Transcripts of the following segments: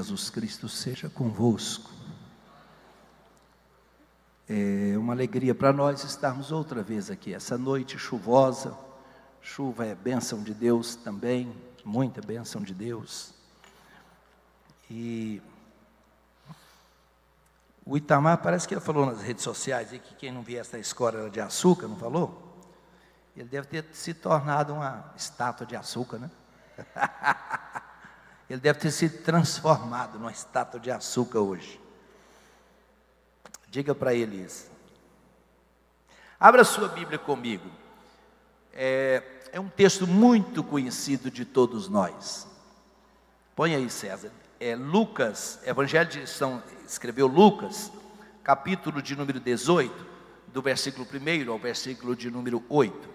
Jesus Cristo seja convosco. É uma alegria para nós estarmos outra vez aqui, essa noite chuvosa. Chuva é bênção de Deus também, muita bênção de Deus. E o Itamar, parece que ele falou nas redes sociais aí que quem não viesse da escola era de açúcar, não falou? Ele deve ter se tornado uma estátua de açúcar, né? Ele deve ter se transformado numa estátua de açúcar hoje. Diga para ele isso. Abra sua Bíblia comigo. É um texto muito conhecido de todos nós. Põe aí, César. Lucas, Evangelho de São, escreveu Lucas, capítulo de número 18, do versículo 1 ao versículo de número 8.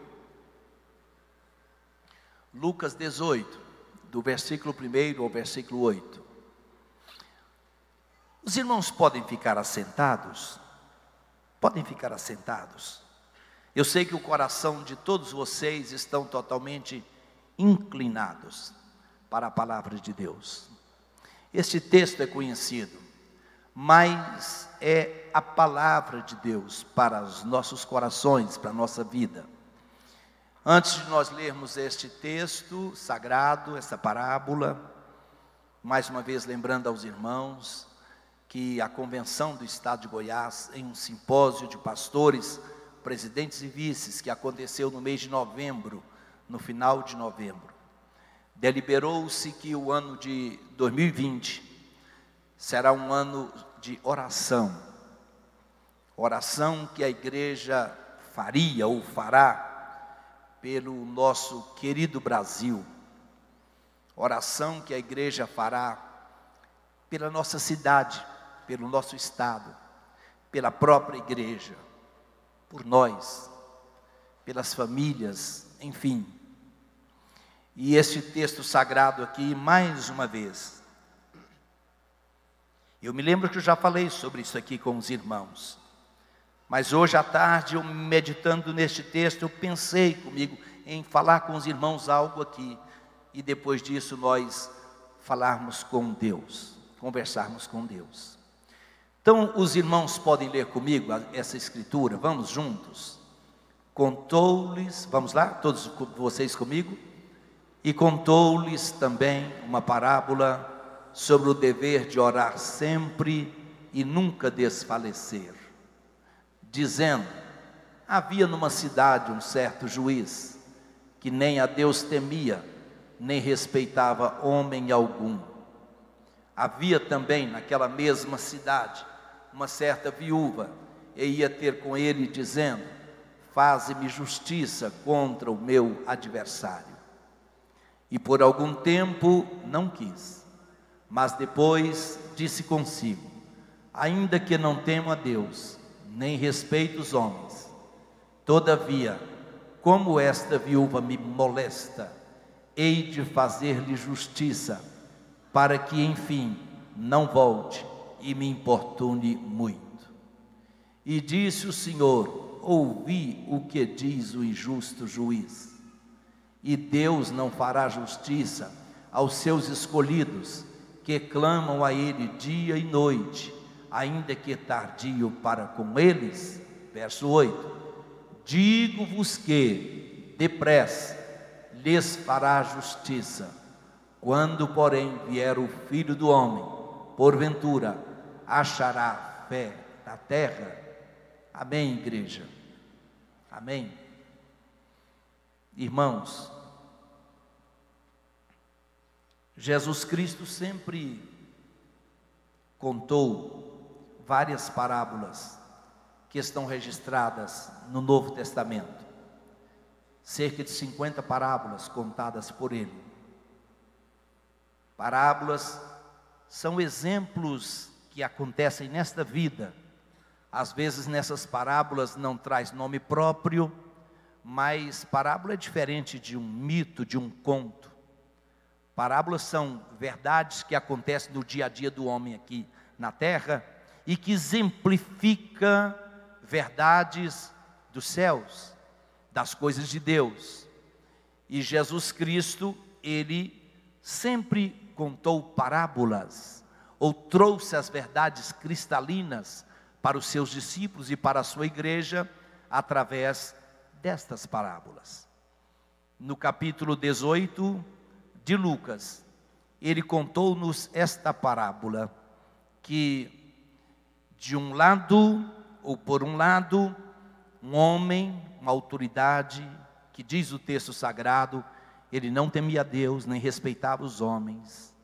Lucas 18, do versículo 1 ao versículo 8. Os irmãos podem ficar assentados? Podem ficar assentados. Eu sei que o coração de todos vocês estão totalmente inclinados para a palavra de Deus. Este texto é conhecido, mas é a palavra de Deus para os nossos corações, para a nossa vida. Antes de nós lermos este texto sagrado, essa parábola, mais uma vez lembrando aos irmãos que a Convenção do Estado de Goiás, em um simpósio de pastores, presidentes e vices, que aconteceu no mês de novembro, no final de novembro, deliberou-se que o ano de 2020 será um ano de oração. Oração que a igreja faria ou fará pelo nosso querido Brasil. Oração que a igreja fará pela nossa cidade, pelo nosso estado, pela própria igreja, por nós, pelas famílias, enfim. E este texto sagrado aqui, mais uma vez, eu me lembro que eu já falei sobre isso aqui com os irmãos, mas hoje à tarde, eu meditando neste texto, eu pensei comigo em falar com os irmãos algo aqui, e depois disso nós falarmos com Deus, conversarmos com Deus. Então os irmãos podem ler comigo essa escritura, vamos juntos? Contou-lhes, vamos lá, todos vocês comigo? E contou-lhes também uma parábola sobre o dever de orar sempre e nunca desfalecer, dizendo: havia numa cidade um certo juiz, que nem a Deus temia, nem respeitava homem algum. Havia também naquela mesma cidade uma certa viúva, e ia ter com ele dizendo: faze-me justiça contra o meu adversário. E por algum tempo não quis, mas depois disse consigo: ainda que não temo a Deus, nem respeito os homens, todavia, como esta viúva me molesta, hei de fazer-lhe justiça, para que, enfim, não volte e me importune muito. E disse o Senhor: ouvi o que diz o injusto juiz. E Deus não fará justiça aos seus escolhidos, que clamam a Ele dia e noite, ainda que tardio para com eles? Verso 8: digo-vos que, depressa, lhes fará justiça. Quando, porém, vier o Filho do Homem, porventura, achará fé na terra? Amém, igreja? Amém? Irmãos, Jesus Cristo sempre contou várias parábolas que estão registradas no Novo Testamento. Cerca de 50 parábolas contadas por ele. Parábolas são exemplos que acontecem nesta vida. Às vezes nessas parábolas não traz nome próprio, mas parábola é diferente de um mito, de um conto. Parábolas são verdades que acontecem no dia a dia do homem aqui na terra e que exemplifica verdades dos céus, das coisas de Deus. E Jesus Cristo, ele sempre contou parábolas, ou trouxe as verdades cristalinas para os seus discípulos e para a sua igreja através destas parábolas. No capítulo 18 de Lucas, ele contou-nos esta parábola, que de um lado, ou por um lado, um homem, uma autoridade, que diz o texto sagrado, ele não temia Deus, nem respeitava os homens.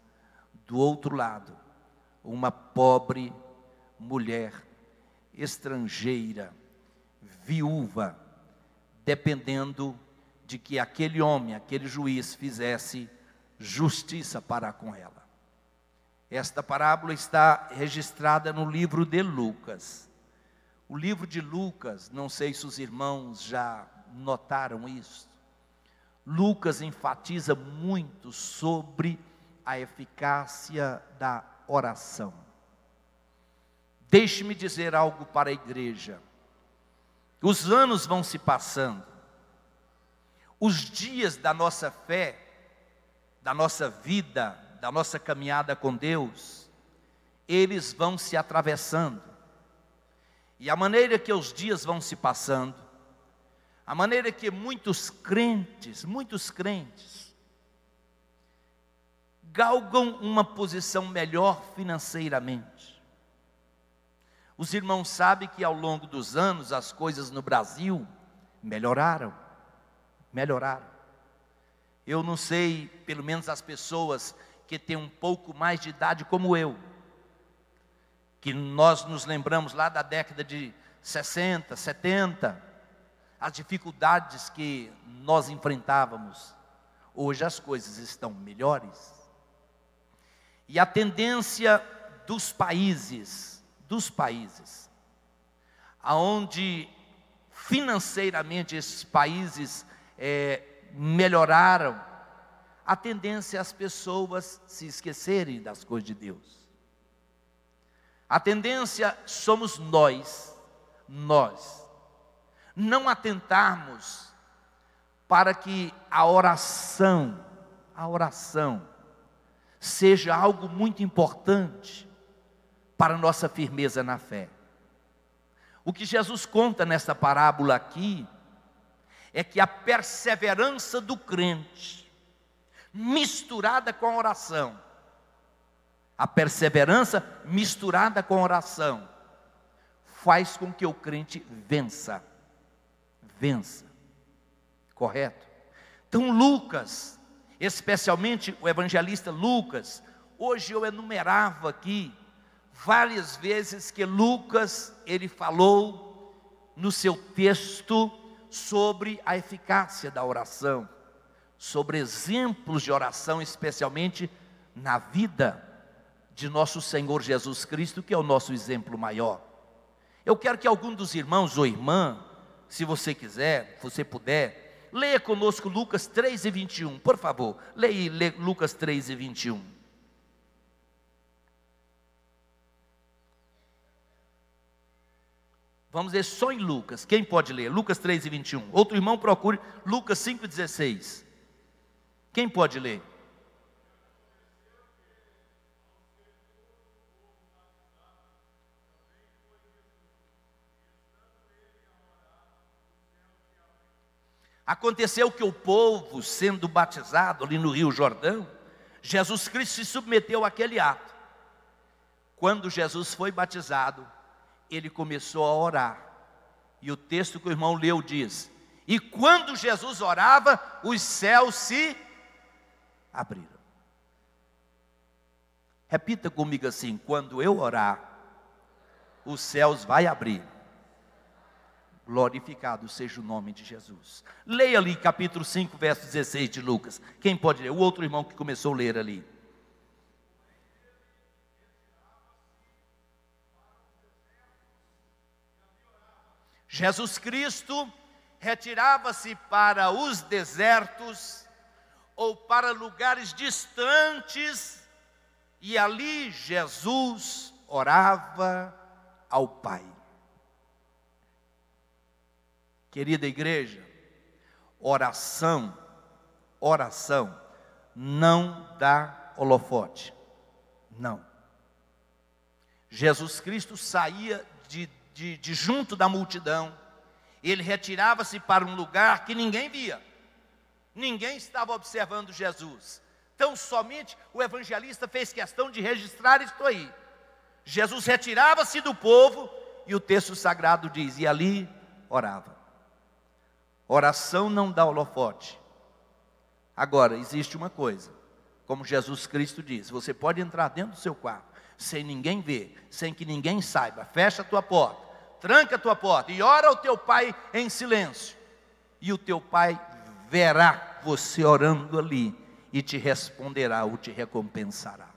Do outro lado, uma pobre mulher, estrangeira, viúva, dependendo de que aquele homem, aquele juiz fizesse justiça para com ela. Esta parábola está registrada no livro de Lucas. O livro de Lucas, não sei se os irmãos já notaram isso, Lucas enfatiza muito sobre a eficácia da oração. Deixe-me dizer algo para a igreja. Os anos vão se passando, os dias da nossa fé, da nossa vida, da nossa caminhada com Deus, eles vão se atravessando. E a maneira que os dias vão se passando, a maneira que muitos crentes galgam uma posição melhor financeiramente. Os irmãos sabem que ao longo dos anos as coisas no Brasil melhoraram. Eu não sei, pelo menos as pessoas que têm um pouco mais de idade como eu, que nós nos lembramos lá da década de 60, 70, as dificuldades que nós enfrentávamos. Hoje as coisas estão melhores. E a tendência dos países, aonde financeiramente esses países melhoraram, a tendência é as pessoas se esquecerem das coisas de Deus. A tendência somos nós não atentarmos para que a oração seja algo muito importante para a nossa firmeza na fé. O que Jesus conta nessa parábola aqui é que a perseverança do crente, misturada com a oração, faz com que o crente vença, correto? Então Lucas, especialmente o evangelista Lucas, hoje eu enumerava aqui várias vezes que Lucas, ele falou no seu texto sobre a eficácia da oração, sobre exemplos de oração, especialmente na vida de nosso Senhor Jesus Cristo, que é o nosso exemplo maior. Eu quero que algum dos irmãos ou irmã, se você quiser, se você puder, leia conosco Lucas 3:21, por favor, leia Lucas 3:21. Vamos ler só em Lucas, quem pode ler? Lucas 3:21, outro irmão procure Lucas 5:16, quem pode ler? Aconteceu que o povo, sendo batizado ali no Rio Jordão, Jesus Cristo se submeteu àquele ato. Quando Jesus foi batizado, ele começou a orar. E o texto que o irmão leu diz: e quando Jesus orava, os céus se abriram. Repita comigo assim: quando eu orar, os céus vai abrir. Glorificado seja o nome de Jesus. Leia ali capítulo 5, verso 16 de Lucas. Quem pode ler? O outro irmão que começou a ler ali. Jesus Cristo retirava-se para os desertos ou para lugares distantes, e ali Jesus orava ao Pai. Querida igreja, oração não dá holofote, não. Jesus Cristo saía de junto da multidão, ele retirava-se para um lugar que ninguém via, ninguém estava observando Jesus. Então somente o evangelista fez questão de registrar isto aí. Jesus retirava-se do povo, e o texto sagrado diz, e ali orava. Oração não dá holofote. Agora, existe uma coisa, como Jesus Cristo diz, você pode entrar dentro do seu quarto, sem ninguém ver, sem que ninguém saiba, fecha a tua porta, tranca a tua porta, e ora ao teu pai em silêncio, e o teu pai verá você orando ali, e te responderá ou te recompensará.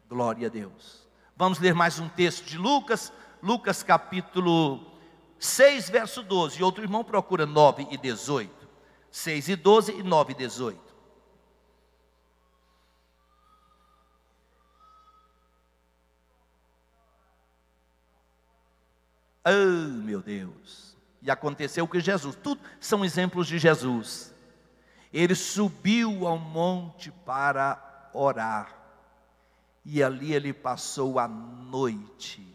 Glória a Deus. Vamos ler mais um texto de Lucas, Lucas capítulo 6, verso 12, e outro irmão procura 9 e 18, 6 e 12 e 9 e 18. Oh, meu Deus. E aconteceu que Jesus, tudo são exemplos de Jesus. Ele subiu ao monte para orar. E ali ele passou a noite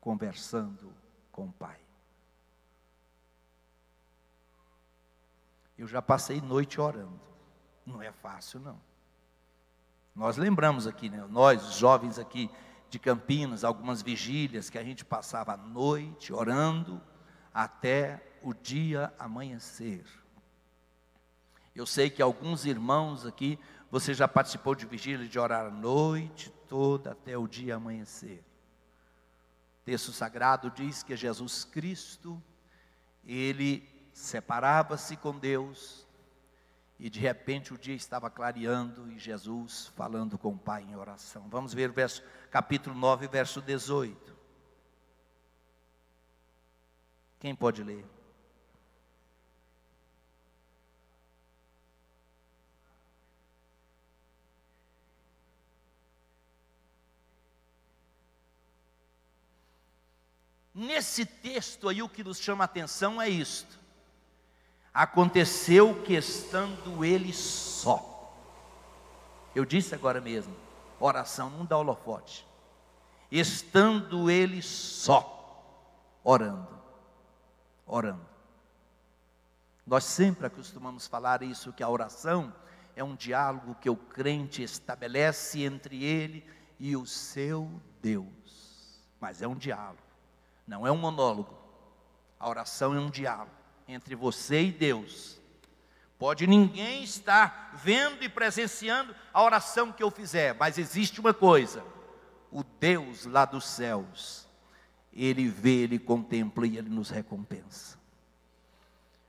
conversando com o Pai. Eu já passei noite orando. Não é fácil, não. Nós lembramos aqui, né? Nós, os jovens aqui de Campinas, algumas vigílias que a gente passava a noite orando até o dia amanhecer. Eu sei que alguns irmãos aqui, você já participou de vigília de orar a noite toda até o dia amanhecer. O texto sagrado diz que Jesus Cristo, ele separava-se com Deus, e de repente o dia estava clareando, e Jesus falando com o Pai em oração. Vamos ver capítulo 9, verso 18. Quem pode ler? Nesse texto aí, o que nos chama a atenção é isto. Aconteceu que estando ele só. Eu disse agora mesmo, oração não dá holofote. Estando ele só, orando. Nós sempre acostumamos falar isso, que a oração é um diálogo que o crente estabelece entre ele e o seu Deus. Mas é um diálogo. Não é um monólogo. A oração é um diálogo entre você e Deus. Pode ninguém estar vendo e presenciando a oração que eu fizer, mas existe uma coisa: o Deus lá dos céus, Ele vê, Ele contempla e Ele nos recompensa.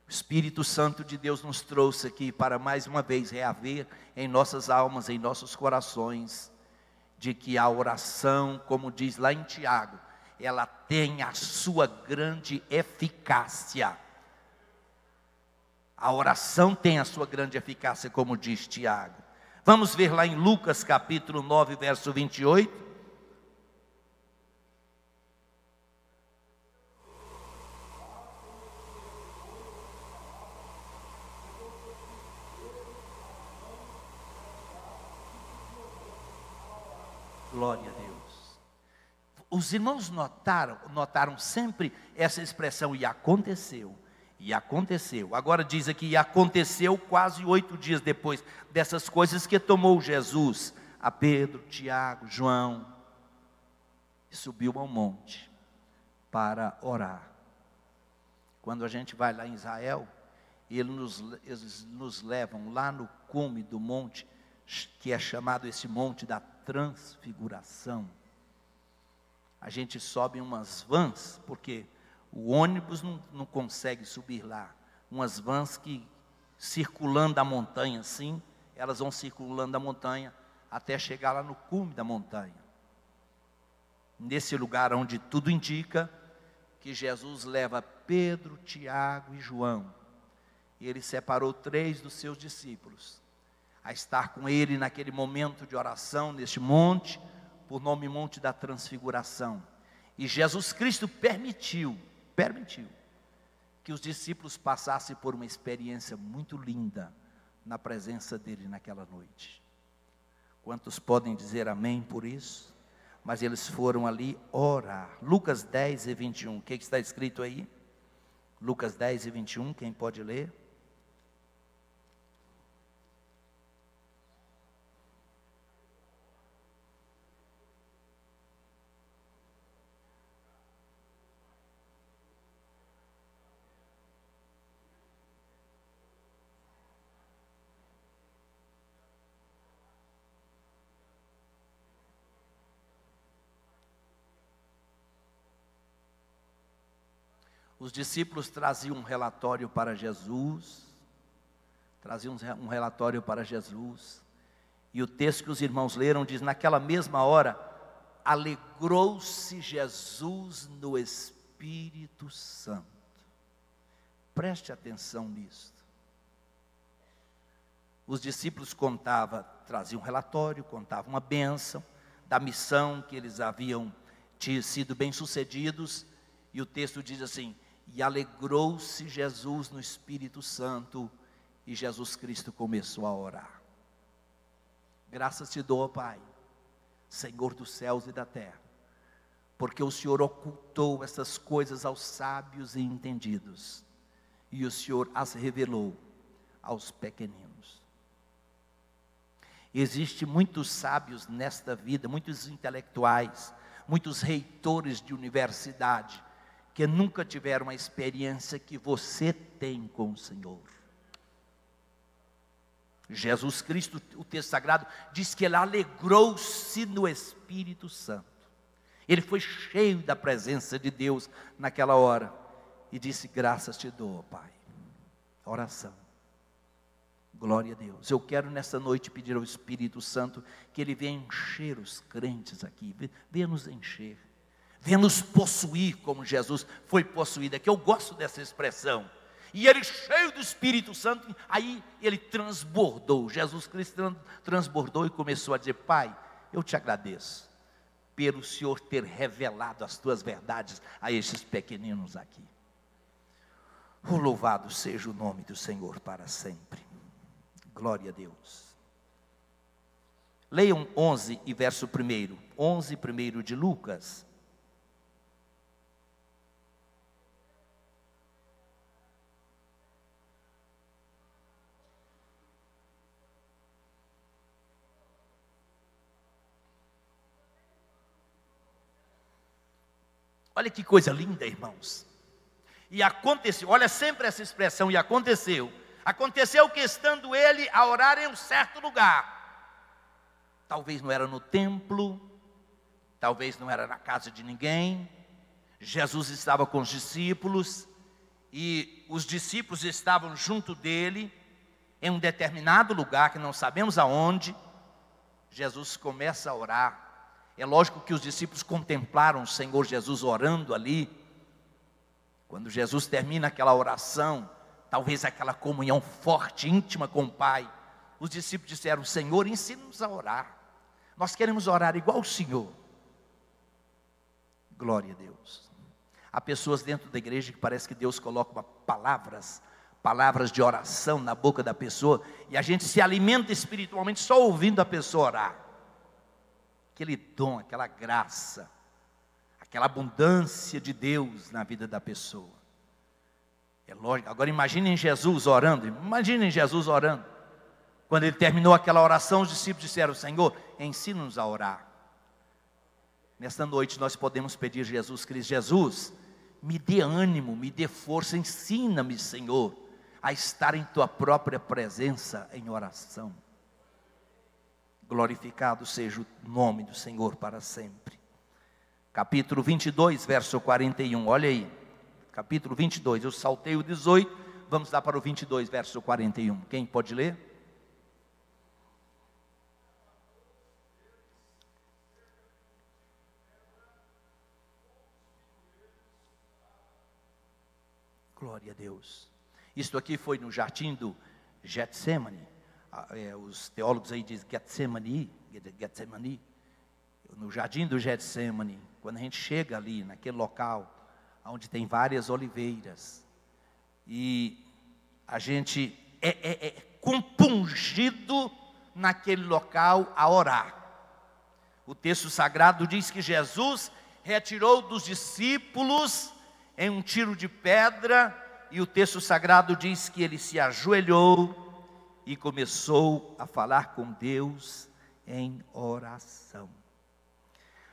O Espírito Santo de Deus nos trouxe aqui para mais uma vez reaver em nossas almas, em nossos corações, de que a oração, como diz lá em Tiago, ela tem a sua grande eficácia. A oração tem a sua grande eficácia, como diz Tiago. Vamos ver lá em Lucas capítulo 9, verso 28. Glória a Deus. Os irmãos notaram sempre essa expressão, e aconteceu. E aconteceu. Agora diz aqui, e aconteceu quase 8 dias depois dessas coisas, que tomou Jesus a Pedro, Tiago, João, e subiu ao monte para orar. Quando a gente vai lá em Israel, eles nos levam lá no cume do monte, que é chamado esse monte da transfiguração. A gente sobe em umas vans, porque o ônibus não consegue subir lá. Umas vans que, circulando a montanha assim, elas vão circulando a montanha até chegar lá no cume da montanha. Nesse lugar onde tudo indica que Jesus leva Pedro, Tiago e João. E ele separou 3 dos seus discípulos a estar com ele naquele momento de oração, neste monte, por nome Monte da Transfiguração. E Jesus Cristo permitiu que os discípulos passassem por uma experiência muito linda na presença dele naquela noite. Quantos podem dizer amém por isso? mas eles foram ali orar. Lucas 10 e 21, o que está escrito aí? Lucas 10 e 21, quem pode ler? Os discípulos traziam um relatório para Jesus, e o texto que os irmãos leram diz: naquela mesma hora, alegrou-se Jesus no Espírito Santo. Preste atenção nisso. Os discípulos traziam um relatório, contavam uma bênção da missão que eles haviam sido bem-sucedidos, e o texto diz assim: e alegrou-se Jesus no Espírito Santo, e Jesus Cristo começou a orar. Graças te dou, ó Pai, Senhor dos céus e da terra, porque o Senhor ocultou essas coisas aos sábios e entendidos, e o Senhor as revelou aos pequeninos. Existem muitos sábios nesta vida, muitos intelectuais, muitos reitores de universidade, que nunca tiveram uma experiência que você tem com o Senhor. Jesus Cristo, o texto sagrado, diz que ele alegrou-se no Espírito Santo. Ele foi cheio da presença de Deus naquela hora, e disse: graças te dou, Pai. Oração. Glória a Deus. Eu quero nessa noite pedir ao Espírito Santo que ele venha encher os crentes aqui, venha nos encher. Venha nos possuir como Jesus foi possuído. É que eu gosto dessa expressão. E ele, cheio do Espírito Santo, aí ele transbordou. Jesus Cristo transbordou e começou a dizer: Pai, eu te agradeço pelo Senhor ter revelado as tuas verdades a estes pequeninos aqui. O louvado seja o nome do Senhor para sempre. Glória a Deus. Leiam 11 e verso 1. 11, 1 de Lucas. Olha que coisa linda, irmãos. E aconteceu, olha sempre essa expressão, e aconteceu. Aconteceu que estando ele a orar em um certo lugar, talvez não era no templo, talvez não era na casa de ninguém, Jesus estava com os discípulos, e os discípulos estavam junto dele, em um determinado lugar, que não sabemos aonde. Jesus começa a orar. É lógico que os discípulos contemplaram o Senhor Jesus orando ali. Quando Jesus termina aquela oração, talvez aquela comunhão forte, íntima com o Pai, os discípulos disseram: Senhor, ensina-nos a orar. Nós queremos orar igual o Senhor. Glória a Deus. Há pessoas dentro da igreja que parece que Deus coloca palavras de oração na boca da pessoa, e a gente se alimenta espiritualmente só ouvindo a pessoa orar. Aquele dom, aquela graça, aquela abundância de Deus na vida da pessoa. É lógico. Agora imaginem Jesus orando. Quando ele terminou aquela oração, os discípulos disseram: Senhor, ensina-nos a orar. Nesta noite nós podemos pedir a Jesus Cristo: Jesus, me dê ânimo, me dê força, ensina-me, Senhor, a estar em tua própria presença em oração. Glorificado seja o nome do Senhor para sempre. Capítulo 22, verso 41, olha aí. Capítulo 22, eu saltei o 18, vamos lá para o 22, verso 41. Quem pode ler? Glória a Deus. Isto aqui foi no jardim do Getsemane. Os teólogos aí dizem Getsemane, no jardim do Getsemane. Quando a gente chega ali, naquele local, onde tem várias oliveiras, e a gente é compungido naquele local a orar. O texto sagrado diz que Jesus retirou dos discípulos em um tiro de pedra, e o texto sagrado diz que ele se ajoelhou e começou a falar com Deus em oração.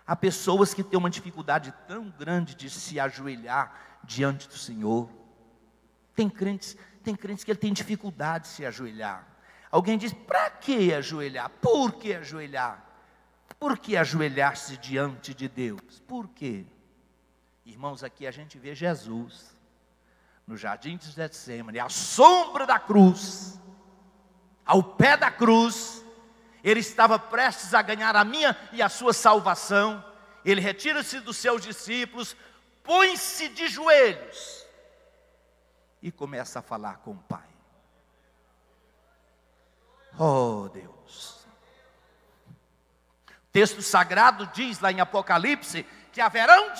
Há pessoas que têm uma dificuldade tão grande de se ajoelhar diante do Senhor. Tem crentes que ele tem dificuldade de se ajoelhar. Alguém diz: para que ajoelhar? Por que ajoelhar? Por que ajoelhar-se diante de Deus? Por quê? Irmãos, aqui a gente vê Jesus no jardim de Getsêmani, à sombra da cruz, ao pé da cruz. Ele estava prestes a ganhar a minha e a sua salvação. Ele retira-se dos seus discípulos, põe-se de joelhos e começa a falar com o Pai. Oh Deus! O texto sagrado diz lá em Apocalipse que haverá um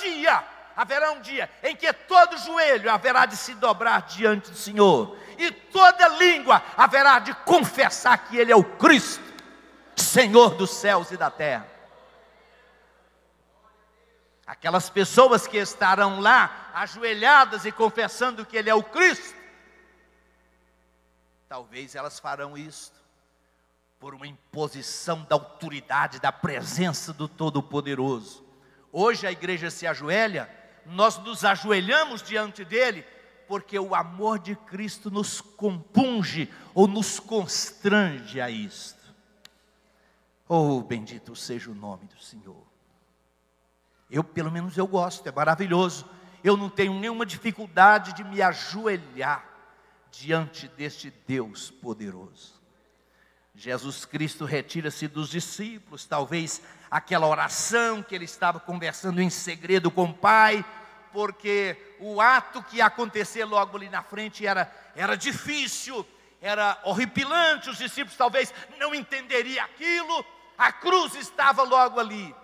dia em que todo joelho haverá de se dobrar diante do Senhor, e toda língua haverá de confessar que Ele é o Cristo, Senhor dos céus e da terra. Aquelas pessoas que estarão lá ajoelhadas e confessando que Ele é o Cristo, talvez elas farão isto por uma imposição da autoridade, da presença do Todo-Poderoso. Hoje a igreja se ajoelha, nós nos ajoelhamos diante dele, porque o amor de Cristo nos compunge ou nos constrange a isto. Oh, bendito seja o nome do Senhor. Pelo menos eu gosto, é maravilhoso. Eu não tenho nenhuma dificuldade de me ajoelhar diante deste Deus poderoso. Jesus Cristo retira-se dos discípulos, talvez aquela oração que ele estava conversando em segredo com o Pai, porque o ato que ia acontecer logo ali na frente era difícil, era horripilante, os discípulos talvez não entenderiam aquilo, a cruz estava logo ali,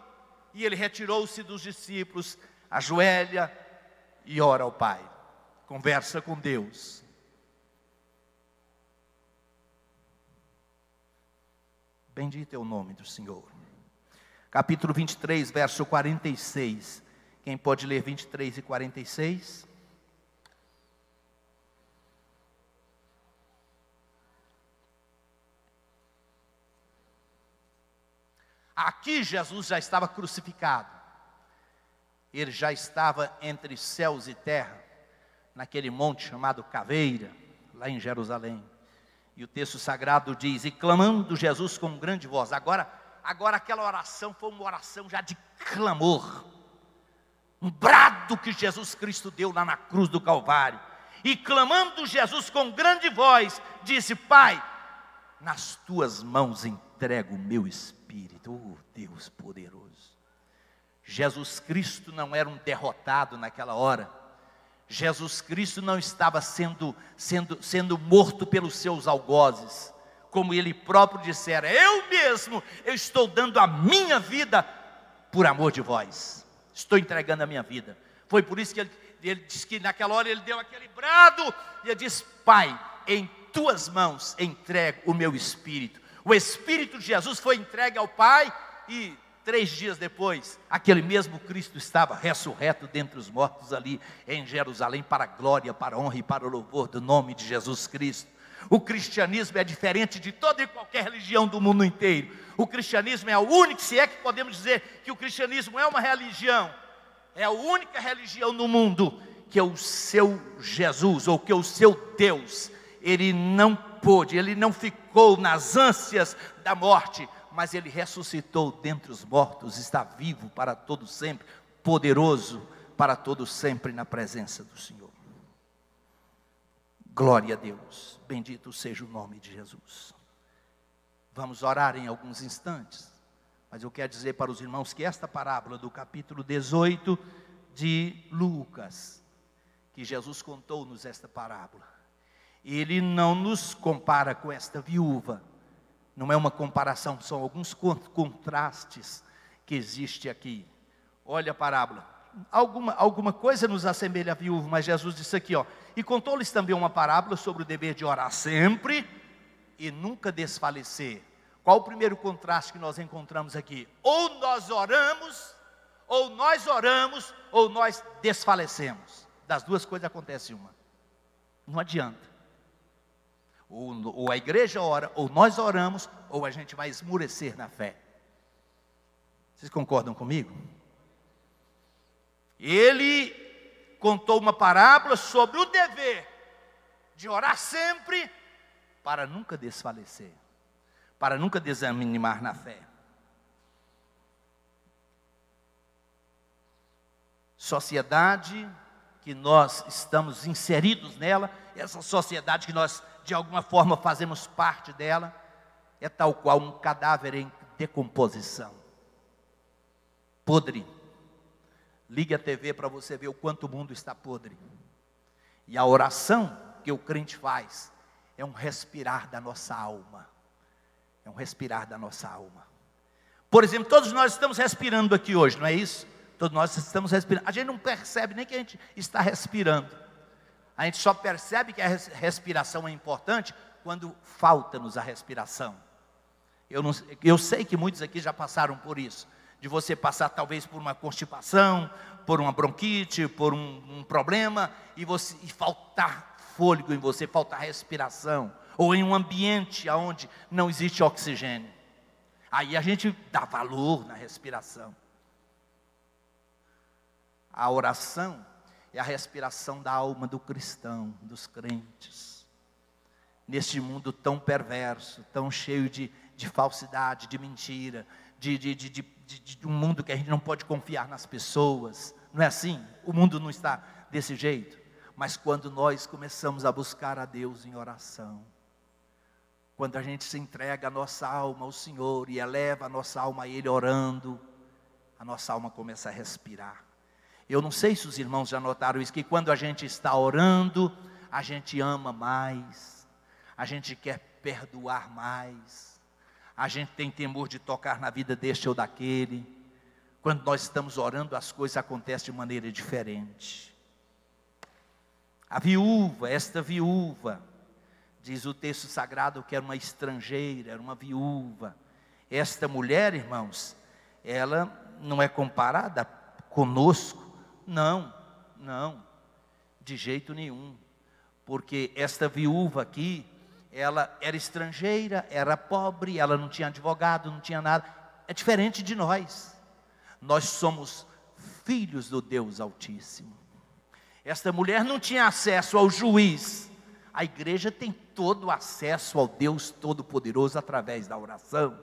e ele retirou-se dos discípulos, ajoelha e ora ao Pai, conversa com Deus. Bendito é o nome do Senhor. Capítulo 23, verso 46. Quem pode ler 23 e 46? Aqui Jesus já estava crucificado. Ele já estava entre céus e terra, naquele monte chamado Caveira, lá em Jerusalém. E o texto sagrado diz: e clamando Jesus com grande voz. Agora aquela oração foi uma oração já de clamor, um brado que Jesus Cristo deu lá na cruz do Calvário. E clamando Jesus com grande voz, disse: Pai, nas tuas mãos entrego o meu espírito. Oh Deus poderoso! Jesus Cristo não era um derrotado naquela hora. Jesus Cristo não estava sendo morto pelos seus algozes, como ele próprio dissera: eu estou dando a minha vida por amor de vós, estou entregando a minha vida. Foi por isso que ele disse que naquela hora ele deu aquele brado, e ele disse: Pai, em tuas mãos entrego o meu espírito. O espírito de Jesus foi entregue ao Pai, e 3 dias depois, aquele mesmo Cristo estava ressurreto dentre os mortos ali em Jerusalém, para a glória, para a honra e para o louvor do nome de Jesus Cristo. O cristianismo é diferente de toda e qualquer religião do mundo inteiro. O cristianismo é a única, se é que podemos dizer que o cristianismo é uma religião, é a única religião no mundo que o seu Jesus, ou que o seu Deus, ele não pôde, ele não ficou nas ânsias da morte, mas ele ressuscitou dentre os mortos, está vivo para todo sempre, poderoso para todo sempre na presença do Senhor. Glória a Deus, bendito seja o nome de Jesus. Vamos orar em alguns instantes, mas eu quero dizer para os irmãos que esta parábola do capítulo 18 de Lucas, que Jesus contou-nos esta parábola, ele não nos compara com esta viúva. Não é uma comparação, são alguns contrastes que existem aqui. Olha a parábola. Alguma coisa nos assemelha a viúva, mas Jesus disse aqui, e contou-lhes também uma parábola sobre o dever de orar sempre e nunca desfalecer, Qual o primeiro contraste que nós encontramos aqui? Ou nós oramos, ou nós desfalecemos. Das duas coisas acontece uma. Não adianta. Ou a igreja ora, ou nós oramos, ou a gente vai esmurecer na fé. Vocês concordam comigo? Ele contou uma parábola sobre o dever de orar sempre, para nunca desfalecer, para nunca desanimar na fé. Sociedade que nós estamos inseridos nela, essa sociedade que nós de alguma forma fazemos parte dela, é tal qual um cadáver em decomposição, podre. Ligue a TV para você ver o quanto o mundo está podre. E a oração que o crente faz é um respirar da nossa alma. É um respirar da nossa alma. Por exemplo, todos nós estamos respirando aqui hoje, não é isso? Todos nós estamos respirando. A gente não percebe nem que a gente está respirando. A gente só percebe que a respiração é importante quando falta-nos a respiração. Eu sei que muitos aqui já passaram por isso. De você passar talvez por uma constipação, por uma bronquite, por um problema, e faltar fôlego em você, faltar respiração. Ou em um ambiente onde não existe oxigênio. Aí a gente dá valor na respiração. A oração é a respiração da alma do cristão, dos crentes. Neste mundo tão perverso, tão cheio de falsidade, de mentira, de um mundo que a gente não pode confiar nas pessoas. Não é assim? O mundo não está desse jeito. Mas quando nós começamos a buscar a Deus em oração, quando a gente se entrega a nossa alma ao Senhor e eleva a nossa alma a Ele orando, a nossa alma começa a respirar. Eu não sei se os irmãos já notaram isso, que quando a gente está orando, a gente ama mais, a gente quer perdoar mais, a gente tem temor de tocar na vida deste ou daquele. Quando nós estamos orando, as coisas acontecem de maneira diferente. A viúva, esta viúva, diz o texto sagrado que era uma estrangeira, era uma viúva. Esta mulher, irmãos, ela não é comparada conosco. Não, de jeito nenhum. Porque esta viúva aqui, ela era estrangeira, era pobre, ela não tinha advogado, não tinha nada. É diferente de nós. Nós somos filhos do Deus Altíssimo. Esta mulher não tinha acesso ao juiz. A igreja tem todo o acesso ao Deus Todo-Poderoso através da oração.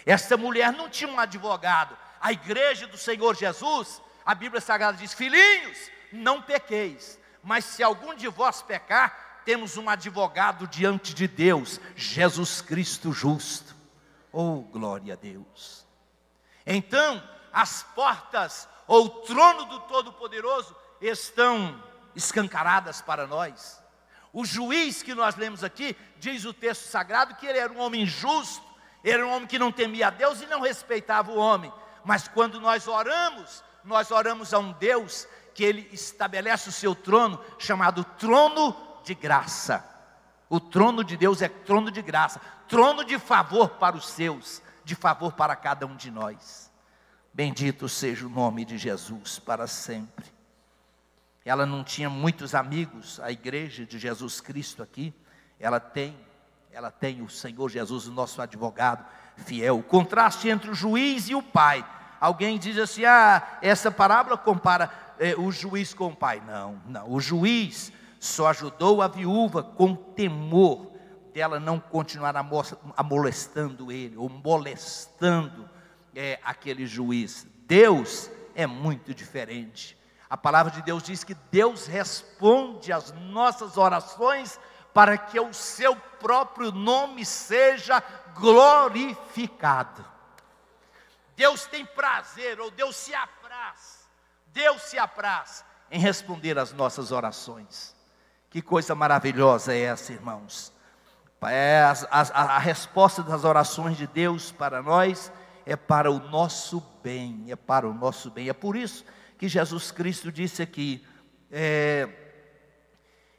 Esta mulher não tinha um advogado. A igreja do Senhor Jesus, a Bíblia Sagrada diz: filhinhos, não pequeis, mas se algum de vós pecar, temos um advogado diante de Deus, Jesus Cristo justo. Oh, glória a Deus. Então, as portas ou o trono do Todo-Poderoso estão escancaradas para nós. O juiz que nós lemos aqui, diz o texto sagrado que ele era um homem justo, era um homem que não temia a Deus e não respeitava o homem. Mas quando nós oramos a um Deus que Ele estabelece o seu trono, chamado trono de graça. O trono de Deus é trono de graça, trono de favor para os seus, de favor para cada um de nós. Bendito seja o nome de Jesus para sempre. Ela não tinha muitos amigos, a igreja de Jesus Cristo aqui, ela tem o Senhor Jesus, o nosso advogado fiel. O contraste entre o juiz e o pai. Alguém diz assim: essa parábola compara o juiz com o pai. Não, o juiz só ajudou a viúva com temor dela não continuar molestando ele, ou molestando aquele juiz. Deus é muito diferente. A palavra de Deus diz que Deus responde às nossas orações para que o seu próprio nome seja glorificado. Deus tem prazer, ou Deus se apraz em responder às nossas orações. Que coisa maravilhosa é essa, irmãos. A resposta das orações de Deus para nós é para o nosso bem, é para o nosso bem. É por isso que Jesus Cristo disse aqui,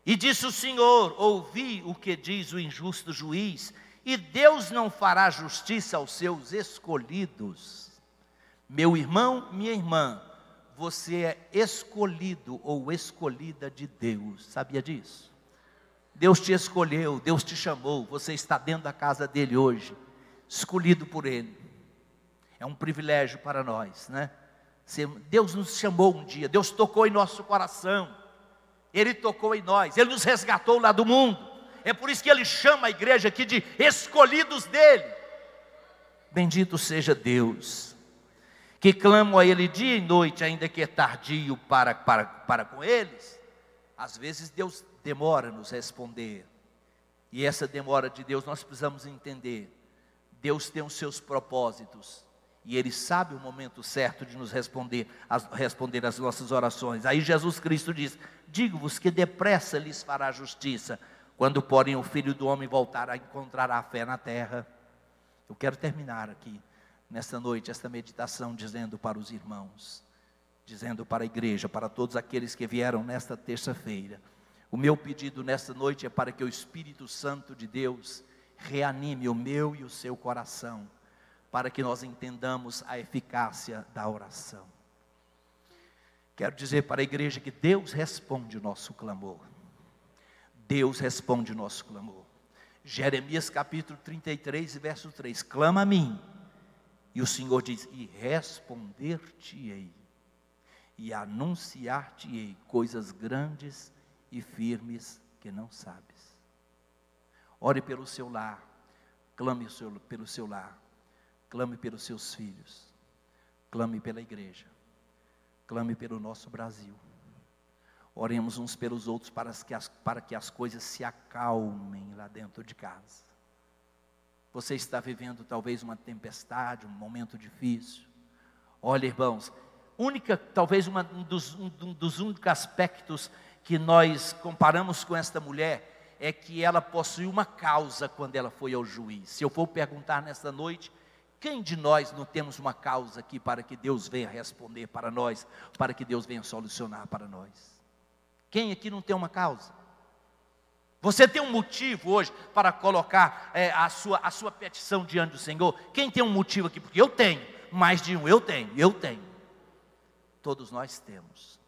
e disse o Senhor: ouvi o que diz o injusto juiz. e Deus não fará justiça aos seus escolhidos. Meu irmão, minha irmã, você é escolhido ou escolhida de Deus, sabia disso? Deus te escolheu, Deus te chamou, você está dentro da casa dele hoje, escolhido por ele. É um privilégio para nós, né? Deus nos chamou um dia, Deus tocou em nosso coração, Ele tocou em nós, Ele nos resgatou lá do mundo. É por isso que Ele chama a igreja aqui de escolhidos dEle. Bendito seja Deus, que clamam a Ele dia e noite, ainda que é tardio para com eles. Às vezes Deus demora a nos responder, e essa demora de Deus nós precisamos entender. Deus tem os seus propósitos, e Ele sabe o momento certo de nos responder as nossas orações. Aí Jesus Cristo diz: digo-vos que depressa lhes fará justiça, quando porém o Filho do Homem voltar, encontrará fé na terra. Eu quero terminar aqui, nesta noite, esta meditação, dizendo para os irmãos, dizendo para a igreja, para todos aqueles que vieram nesta terça-feira, o meu pedido nesta noite é para que o Espírito Santo de Deus reanime o meu e o seu coração, para que nós entendamos a eficácia da oração. Quero dizer para a igreja que Deus responde o nosso clamor. Deus responde o nosso clamor. Jeremias capítulo 33, verso 3, clama a mim, e o Senhor diz, e responder-te-ei, e anunciar-te-ei coisas grandes e firmes que não sabes. Ore pelo seu lar, clame pelo seu lar, clame pelos seus filhos, clame pela igreja, clame pelo nosso Brasil. Oremos uns pelos outros para que as coisas se acalmem lá dentro de casa. Você está vivendo talvez uma tempestade, um momento difícil. Olha, irmãos, talvez um dos únicos aspectos que nós comparamos com esta mulher é que ela possuiu uma causa quando ela foi ao juiz. Se eu for perguntar nesta noite, quem de nós não temos uma causa aqui para que Deus venha responder para nós, para que Deus venha solucionar para nós? Quem aqui não tem uma causa? Você tem um motivo hoje para colocar a sua petição diante do Senhor? Quem tem um motivo aqui? Porque eu tenho, mais de um, eu tenho. Todos nós temos.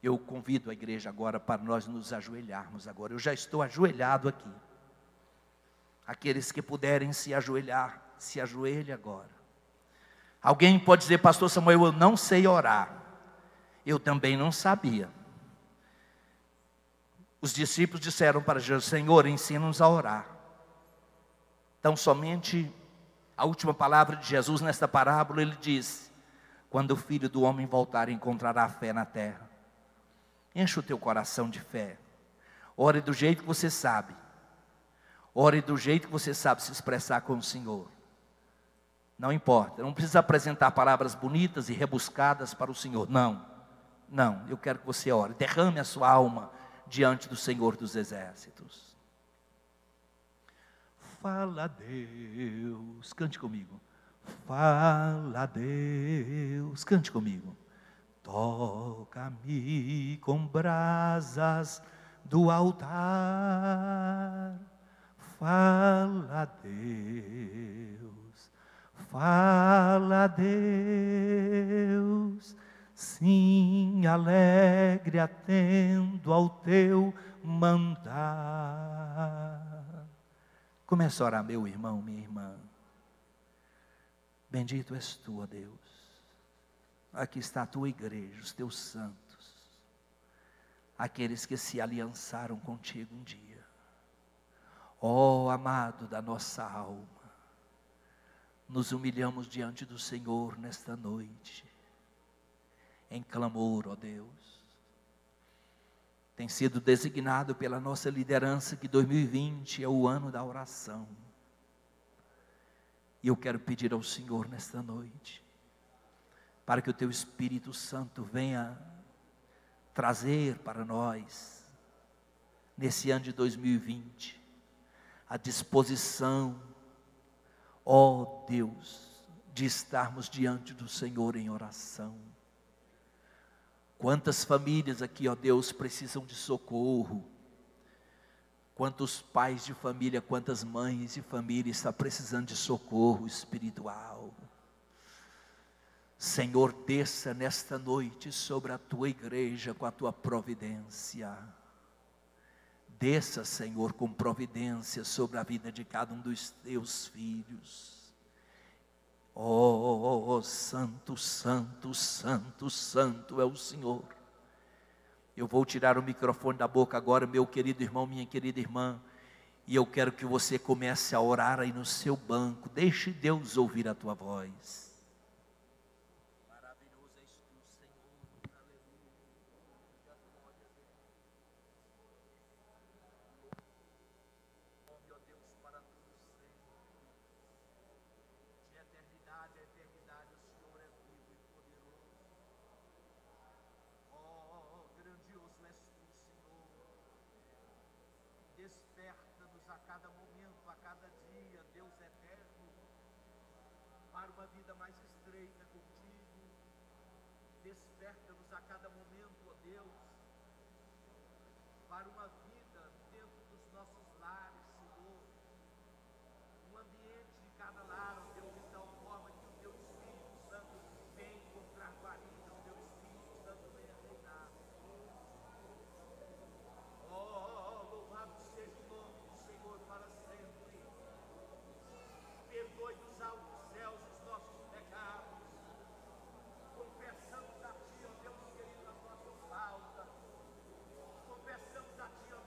Eu convido a igreja agora para nós nos ajoelharmos agora. Eu já estou ajoelhado aqui. Aqueles que puderem se ajoelhar, se ajoelhe agora. Alguém pode dizer, pastor Samuel, eu não sei orar. Eu também não sabia. Os discípulos disseram para Jesus, Senhor, ensina-nos a orar. Então somente a última palavra de Jesus nesta parábola, ele diz, quando o Filho do Homem voltar, encontrará fé na terra. Enche o teu coração de fé. Ore do jeito que você sabe. Ore do jeito que você sabe se expressar com o Senhor. Não importa, não precisa apresentar palavras bonitas e rebuscadas para o Senhor. Não, eu quero que você ore. Derrame a sua alma diante do Senhor dos Exércitos. Fala, Deus, cante comigo. Fala, Deus, cante comigo. Toca-me com brasas do altar. Fala, Deus, fala, Deus. Sim, alegre atendo ao teu mandar. Comece a orar, meu irmão, minha irmã. Bendito és tu, ó Deus. Aqui está a tua igreja, os teus santos, aqueles que se aliançaram contigo um dia. Ó amado da nossa alma, nos humilhamos diante do Senhor nesta noite, em clamor, ó Deus. Tem sido designado pela nossa liderança que 2020 é o ano da oração. E eu quero pedir ao Senhor nesta noite, para que o teu Espírito Santo venha trazer para nós, nesse ano de 2020, a disposição, ó Deus, de estarmos diante do Senhor em oração. Quantas famílias aqui, ó Deus, precisam de socorro. Quantos pais de família, quantas mães de família estão precisando de socorro espiritual. Senhor, desça nesta noite sobre a tua igreja com a tua providência. Desça, Senhor, com providência sobre a vida de cada um dos teus filhos. Oh, santo, santo, santo, santo é o Senhor. Eu vou tirar o microfone da boca agora, meu querido irmão, minha querida irmã, e eu quero que você comece a orar aí no seu banco. Deixe Deus ouvir a tua voz. Maravilhoso és tu, Senhor. Aleluia. Oh, meu Deus, para tudo sempre. De eternidade a eternidade, o Senhor é vivo e poderoso. Oh, grandioso és tu, Senhor. Desperta-nos a cada momento, a cada dia, Deus eterno, para uma vida mais estreita contigo. Desperta-nos a cada momento, ó Deus, para uma vida dentro dos nossos lares, Senhor. Um ambiente de cada lar, ó Deus, de tal forma que o teu Espírito Santo venha encontrar guarida, o teu Espírito Santo venha reinar. Oh, louvado seja o nome do Senhor para sempre. Perdoe-nos altos céus os nossos pecados. Confessamos a ti, ó Deus querido, as nossas faltas. Confessamos a ti, ó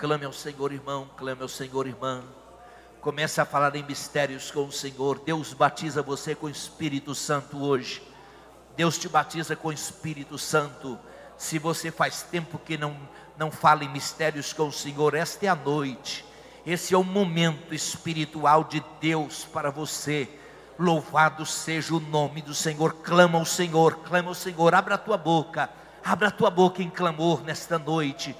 Clame ao Senhor, irmão, clame ao Senhor, irmã. Comece a falar em mistérios com o Senhor. Deus batiza você com o Espírito Santo hoje. Deus te batiza com o Espírito Santo. Se você faz tempo que não fala em mistérios com o Senhor, esta é a noite. Esse é o momento espiritual de Deus para você. Louvado seja o nome do Senhor. Clama ao Senhor, clama ao Senhor. Abra a tua boca em clamor nesta noite.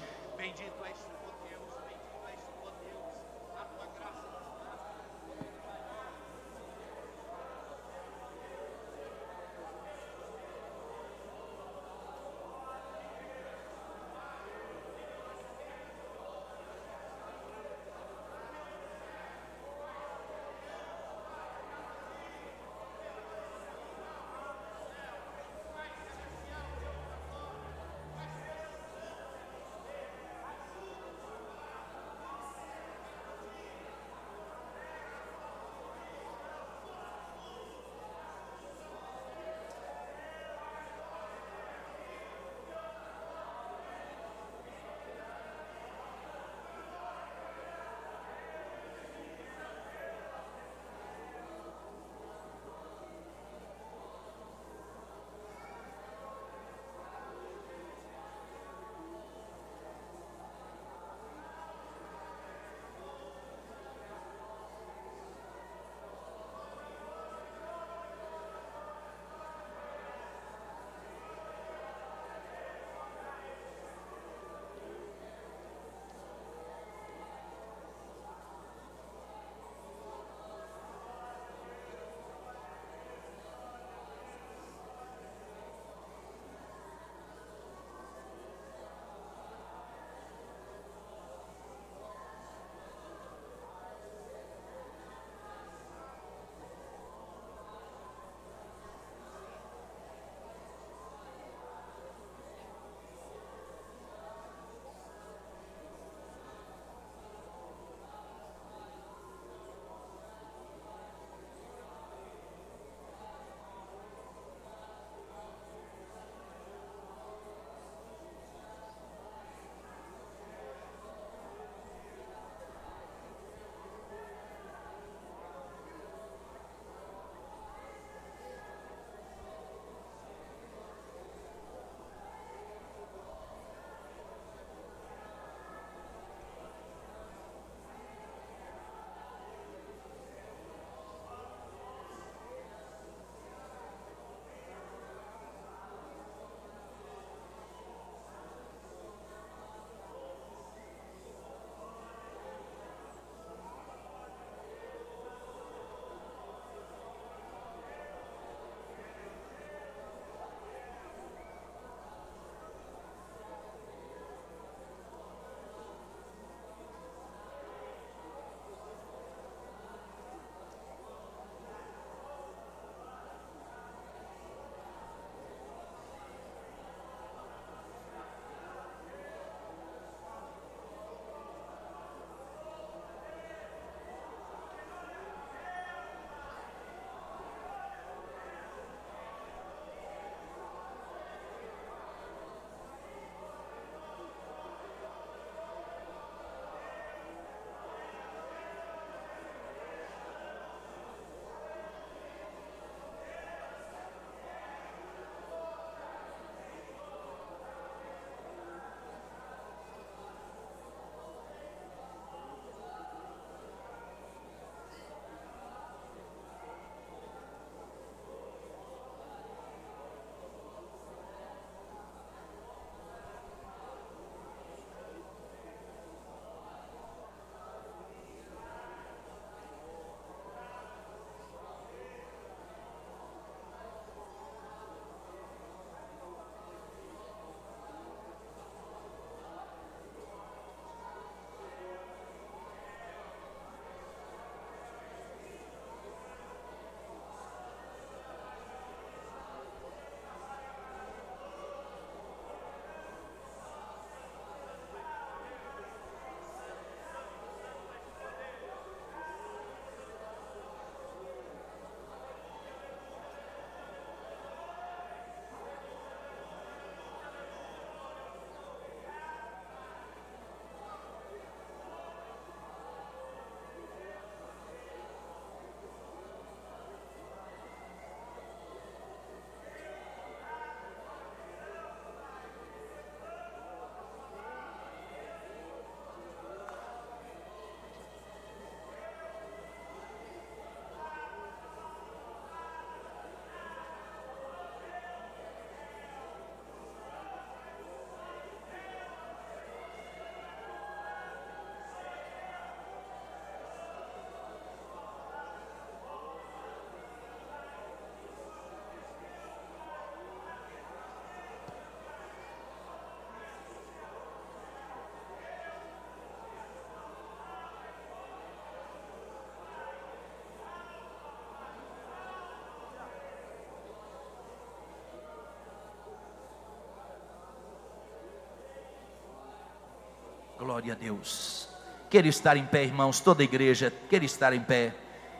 glória a Deus. Queira estar em pé, irmãos, toda a igreja, queira estar em pé.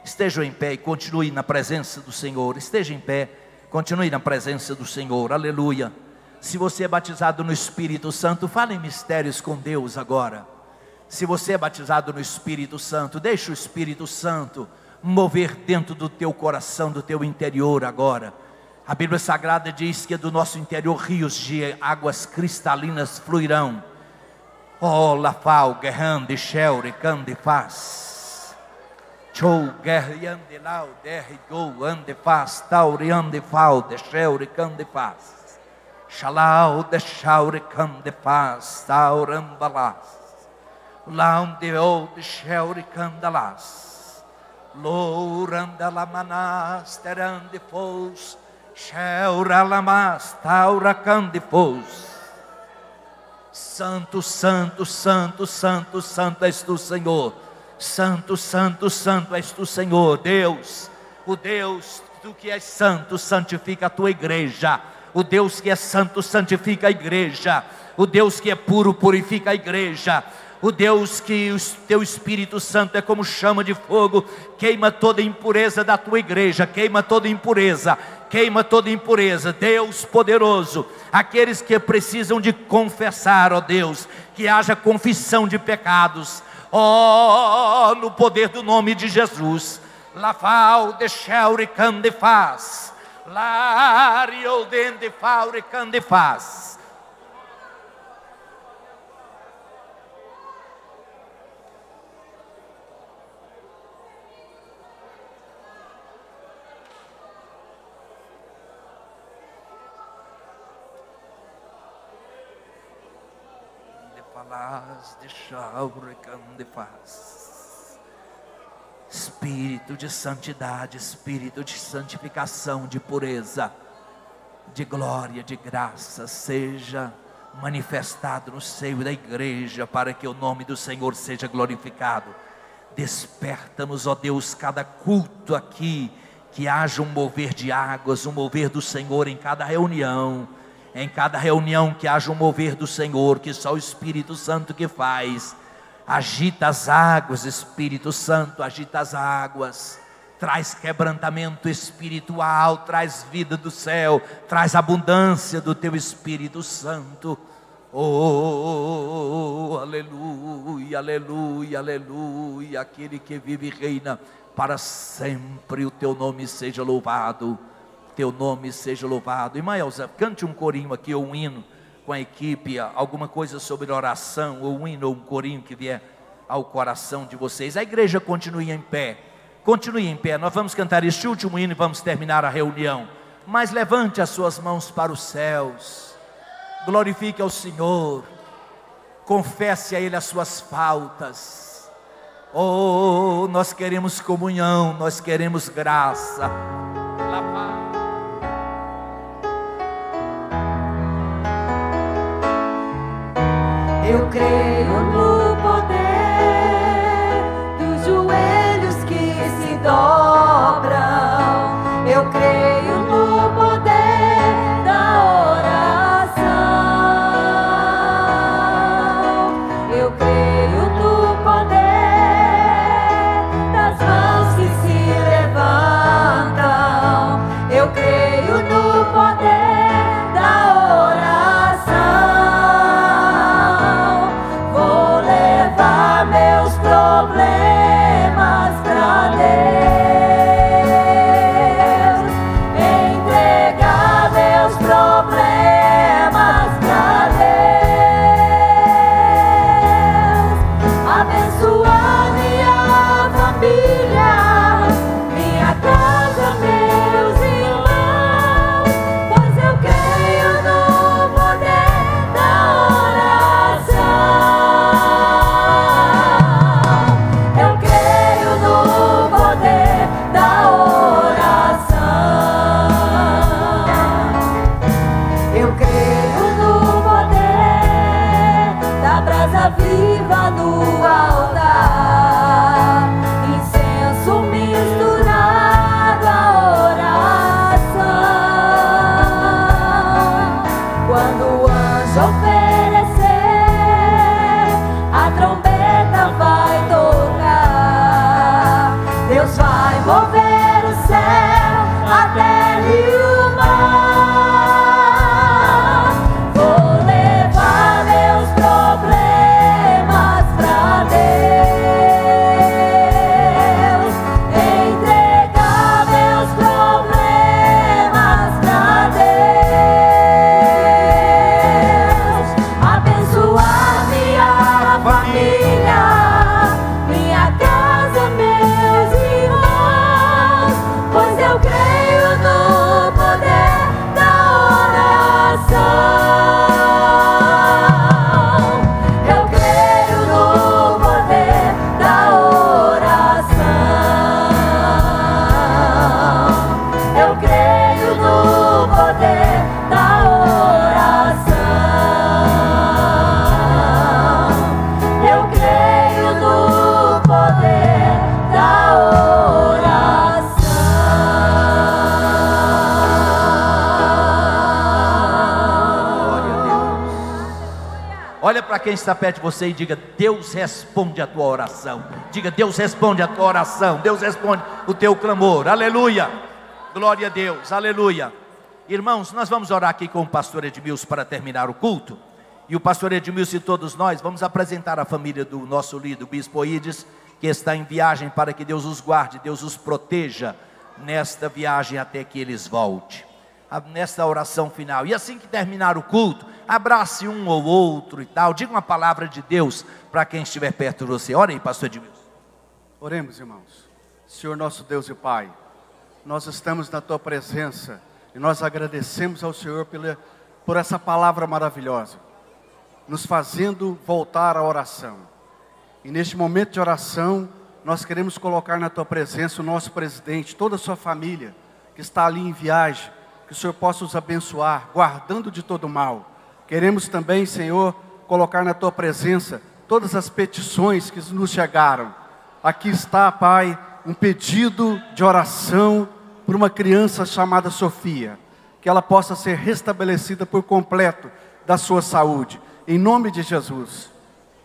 Estejam em pé e continue na presença do Senhor. Esteja em pé, continue na presença do Senhor, aleluia. Se você é batizado no Espírito Santo, fale em mistérios com Deus agora. Se você é batizado no Espírito Santo, deixe o Espírito Santo mover dentro do teu coração, do teu interior agora. A Bíblia Sagrada diz que do nosso interior rios de águas cristalinas fluirão. Oh, lafau, guerrande, shelre, cande faz. Chou, guerreande, lau, derre, go, ande faz, tauri, ande fau, de shelre, cande faz. Shalau, de shaure, cande faz, taurambalas. Launde, oh, de shelre, candalas. Louranda, lamanas, terande fos. Sheura, lamas, taura, cande fos. Santo, santo, santo, santo, santo és tu, Senhor. Santo, santo, santo és tu, Senhor. Deus, o Deus, tu que és santo, santifica a tua igreja. O Deus que é santo, santifica a igreja. O Deus que é puro, purifica a igreja. O Deus que o teu Espírito Santo é como chama de fogo, queima toda impureza da tua igreja, queima toda impureza, queima toda impureza. Deus poderoso, aqueles que precisam de confessar, ó Deus, que haja confissão de pecados, ó, no poder do nome de Jesus. Lafau de cheure cande faz, lario dende faure cande faz. Espírito de santidade, Espírito de santificação, de pureza, de glória, de graça, seja manifestado no seio da igreja, para que o nome do Senhor seja glorificado. Desperta-nos, ó Deus, cada culto aqui, que haja um mover de águas, um mover do Senhor em cada reunião. Em cada reunião que haja um mover do Senhor, que só o Espírito Santo que faz. Agita as águas, Espírito Santo, agita as águas. Traz quebrantamento espiritual, traz vida do céu, traz abundância do teu Espírito Santo. Oh, aleluia, aleluia, aleluia. Aquele que vive e reina para sempre, o teu nome seja louvado. Teu nome seja louvado. Irmã Elza, cante um corinho aqui, ou um hino com a equipe, alguma coisa sobre oração, ou um hino, ou um corinho que vier ao coração de vocês. A igreja continue em pé, continue em pé. Nós vamos cantar este último hino e vamos terminar a reunião. Mas levante as suas mãos para os céus, glorifique ao Senhor, confesse a Ele as suas faltas. Oh, nós queremos comunhão, nós queremos graça. Eu creio no poder dos joelhos que se dobram. Eu creio no poder da oração. Eu creio no poder das mãos que se levantam. Eu creio no poder da oração. Vou mover o céu, a terra e o mar. Vou levar meus problemas pra Deus, entregar meus problemas pra Deus, abençoar minha família, minha casa, meus irmãos, pois eu creio no poder da oração. Eu creio no poder da oração. Eu creio no poder da oração. Eu creio no poder da Glória a oração. Deus. Olha para quem está perto de você e diga: Deus responde a tua oração. Diga: Deus responde a tua oração. Deus responde o teu clamor. Aleluia. Glória a Deus. Aleluia. Irmãos, nós vamos orar aqui com o pastor Edmilson para terminar o culto. E o pastor Edmilson e todos nós vamos apresentar a família do nosso líder, o bispo Ides, que está em viagem, para que Deus os guarde, Deus os proteja nesta viagem até que eles voltem. Nesta oração final. E assim que terminar o culto, abrace um ou outro e tal. Diga uma palavra de Deus para quem estiver perto de você. Ore aí, pastor Edmilson. Oremos, irmãos. Senhor nosso Deus e Pai, nós estamos na Tua presença e nós agradecemos ao Senhor por essa palavra maravilhosa, nos fazendo voltar à oração. E neste momento de oração, nós queremos colocar na Tua presença o nosso presidente, toda a sua família, que está ali em viagem, que o Senhor possa os abençoar, guardando de todo mal. Queremos também, Senhor, colocar na Tua presença todas as petições que nos chegaram. Aqui está, Pai, um pedido de oração por uma criança chamada Sofia, que ela possa ser restabelecida por completo da sua saúde, em nome de Jesus.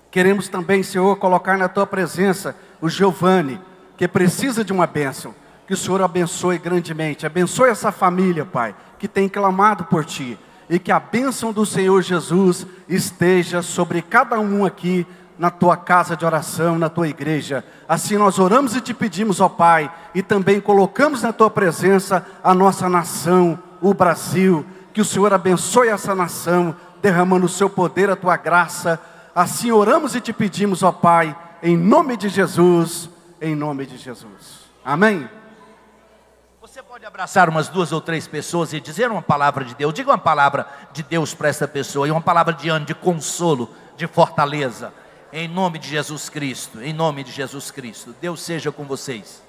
Queremos também, Senhor, colocar na Tua presença o Giovanni, que precisa de uma bênção. Que o Senhor abençoe grandemente, abençoe essa família, Pai, que tem clamado por Ti, e que a bênção do Senhor Jesus esteja sobre cada um aqui, na Tua casa de oração, na Tua igreja. Assim nós oramos e Te pedimos, ó Pai, e também colocamos na Tua presença a nossa nação, o Brasil. Que o Senhor abençoe essa nação, derramando o Seu poder, a Tua graça. Assim oramos e Te pedimos, ó Pai, em nome de Jesus, em nome de Jesus. Amém? Você pode abraçar umas 2 ou 3 pessoas e dizer uma palavra de Deus. Diga uma palavra de Deus para essa pessoa, e uma palavra de ânimo, de consolo, de fortaleza. Em nome de Jesus Cristo, em nome de Jesus Cristo. Deus seja com vocês.